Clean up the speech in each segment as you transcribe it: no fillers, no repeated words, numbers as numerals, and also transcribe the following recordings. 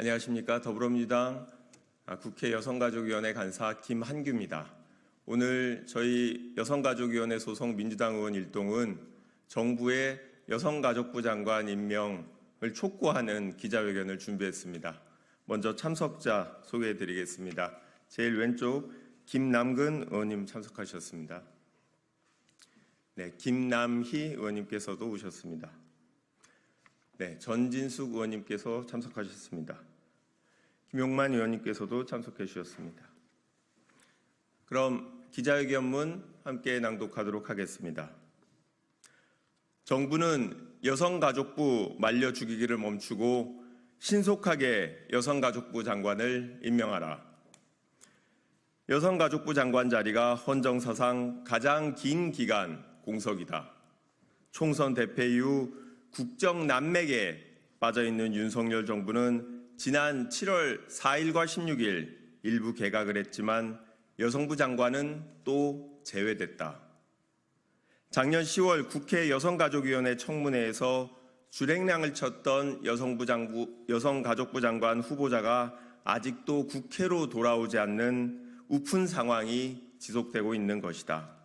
안녕하십니까. 더불어민주당 국회 여성가족위원회 간사 김한규입니다. 오늘 저희 여성가족위원회 소속 민주당 의원 일동은 정부의 여성가족부 장관 임명을 촉구하는 기자회견을 준비했습니다. 먼저 참석자 소개해드리겠습니다. 제일 왼쪽 김남근 의원님 참석하셨습니다. 네, 김남희 의원님께서도 오셨습니다. 네, 전진숙 의원님께서 참석하셨습니다. 김용만 의원님께서도 참석해 주셨습니다. 그럼 기자회견문 함께 낭독하도록 하겠습니다. 정부는 여성가족부 말려 죽이기를 멈추고 신속하게 여성가족부 장관을 임명하라. 여성가족부 장관 자리가 헌정사상 가장 긴 기간 공석이다. 총선 대패 이후 국정난맥에 빠져있는 윤석열 정부는 지난 7월 4일과 16일 일부 개각을 했지만 여성부 장관은 또 제외됐다. 작년 10월 국회 여성가족위원회 청문회에서 줄행랑을 쳤던 여성가족부 장관 후보자가 아직도 국회로 돌아오지 않는 우픈 상황이 지속되고 있는 것이다.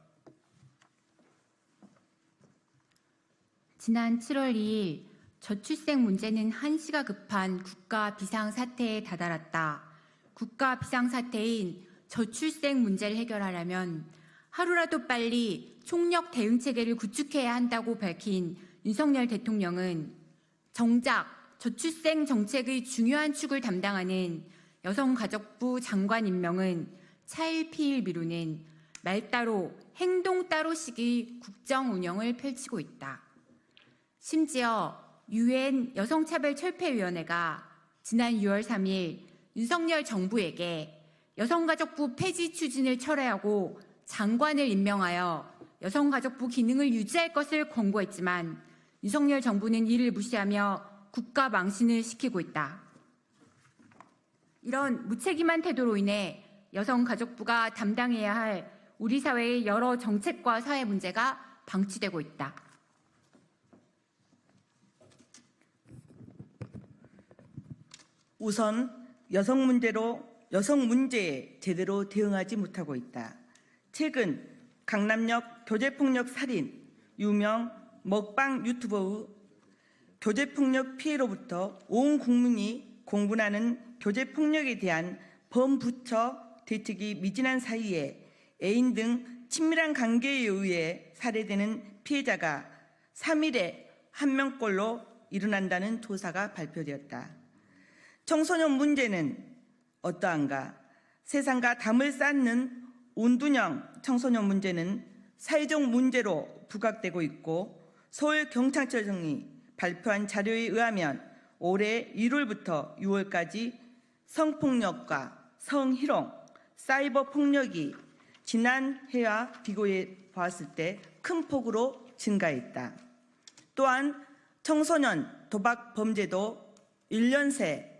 지난 7월 2일 저출생 문제는 한시가 급한 국가 비상사태에 다다랐다. 국가 비상사태인 저출생 문제를 해결하려면 하루라도 빨리 총력 대응 체계를 구축해야 한다고 밝힌 윤석열 대통령은 정작 저출생 정책의 중요한 축을 담당하는 여성가족부 장관 임명은 차일피일 미루는 말 따로 행동 따로식의 국정 운영을 펼치고 있다. 심지어 UN 여성차별철폐위원회가 지난 6월 3일 윤석열 정부에게 여성가족부 폐지 추진을 철회하고 장관을 임명하여 여성가족부 기능을 유지할 것을 권고했지만 윤석열 정부는 이를 무시하며 국가 망신을 시키고 있다. 이런 무책임한 태도로 인해 여성가족부가 담당해야 할 우리 사회의 여러 정책과 사회 문제가 방치되고 있다. 우선 여성 문제에 제대로 대응하지 못하고 있다. 최근 강남역 교제폭력 살인, 유명 먹방 유튜버의 교제폭력 피해로부터 온 국민이 공분하는 교제폭력에 대한 범부처 대책이 미진한 사이에 애인 등 친밀한 관계에 의해 살해되는 피해자가 3일에 1명꼴로 일어난다는 조사가 발표되었다. 청소년 문제는 어떠한가? 세상과 담을 쌓는 온두형 청소년 문제는 사회적 문제로 부각되고 있고 서울경찰청이 발표한 자료에 의하면 올해 1월부터 6월까지 성폭력과 성희롱, 사이버 폭력이 지난해와 비교해 보았을 때 큰 폭으로 증가했다. 또한 청소년 도박 범죄도 1년 새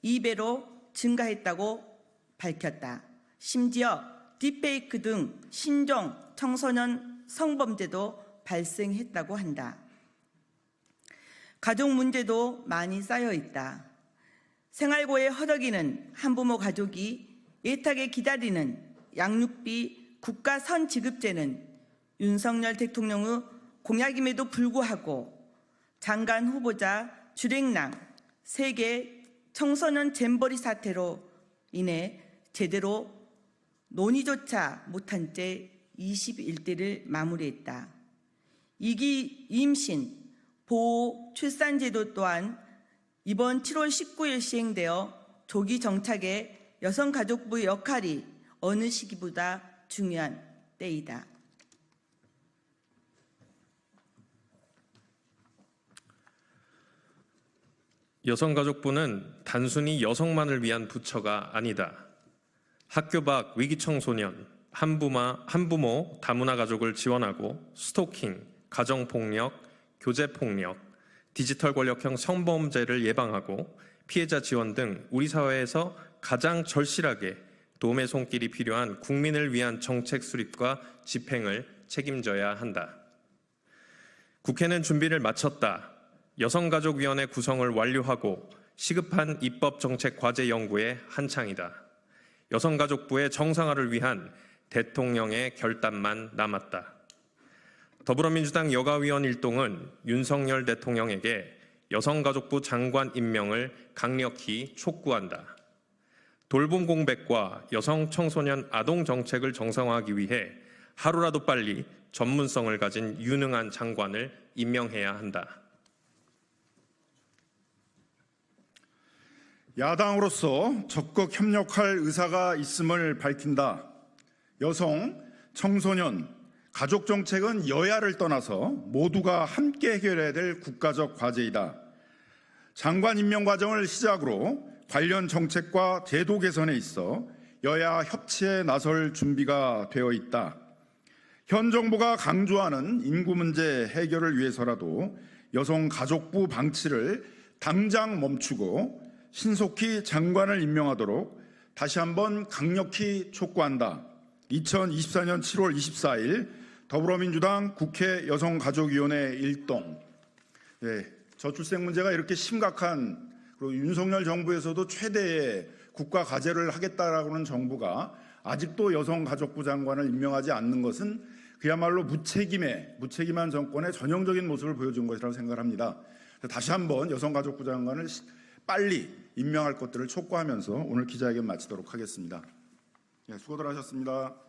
2배로 증가했다고 밝혔다. 심지어 딥페이크 등 신종 청소년 성범죄도 발생했다고 한다. 가족 문제도 많이 쌓여 있다. 생활고에 허덕이는 한부모 가족이 애타게 기다리는 양육비 국가 선지급제는 윤석열 대통령의 공약임에도 불구하고 장관 후보자 줄행랑 세계 청소년 잼버리 사태로 인해 제대로 논의조차 못한 채 21대를 마무리했다. 2기 임신, 보호, 출산제도 또한 이번 7월 19일 시행되어 조기 정착에 여성가족부의 역할이 어느 시기보다 중요한 때이다. 여성가족부는 단순히 여성만을 위한 부처가 아니다. 학교 밖 위기 청소년, 한부모 다문화 가족을 지원하고 스토킹, 가정폭력, 교제폭력, 디지털 권력형 성범죄를 예방하고 피해자 지원 등 우리 사회에서 가장 절실하게 도움의 손길이 필요한 국민을 위한 정책 수립과 집행을 책임져야 한다. 국회는 준비를 마쳤다. 여성가족위원회 구성을 완료하고 시급한 입법 정책 과제 연구의 한창이다. 여성가족부의 정상화를 위한 대통령의 결단만 남았다. 더불어민주당 여가위원 일동은 윤석열 대통령에게 여성가족부 장관 임명을 강력히 촉구한다. 돌봄 공백과 여성, 청소년, 아동 정책을 정상화하기 위해 하루라도 빨리 전문성을 가진 유능한 장관을 임명해야 한다. 야당으로서 적극 협력할 의사가 있음을 밝힌다. 여성, 청소년, 가족 정책은 여야를 떠나서 모두가 함께 해결해야 될 국가적 과제이다. 장관 임명 과정을 시작으로 관련 정책과 제도 개선에 있어 여야 협치에 나설 준비가 되어 있다. 현 정부가 강조하는 인구 문제 해결을 위해서라도 여성가족부 방치를 당장 멈추고 신속히 장관을 임명하도록 다시 한번 강력히 촉구한다. 2024년 7월 24일 더불어민주당 국회 여성가족위원회 일동. 저출생 문제가 이렇게 심각한, 그리고 윤석열 정부에서도 최대의 국가 과제를 하겠다라고는 정부가 아직도 여성가족부 장관을 임명하지 않는 것은 그야말로 무책임한 정권의 전형적인 모습을 보여준 것이라고 생각합니다. 다시 한번 여성가족부 장관을 빨리 임명할 것들을 촉구하면서 오늘 기자회견 마치도록 하겠습니다. 수고들 하셨습니다.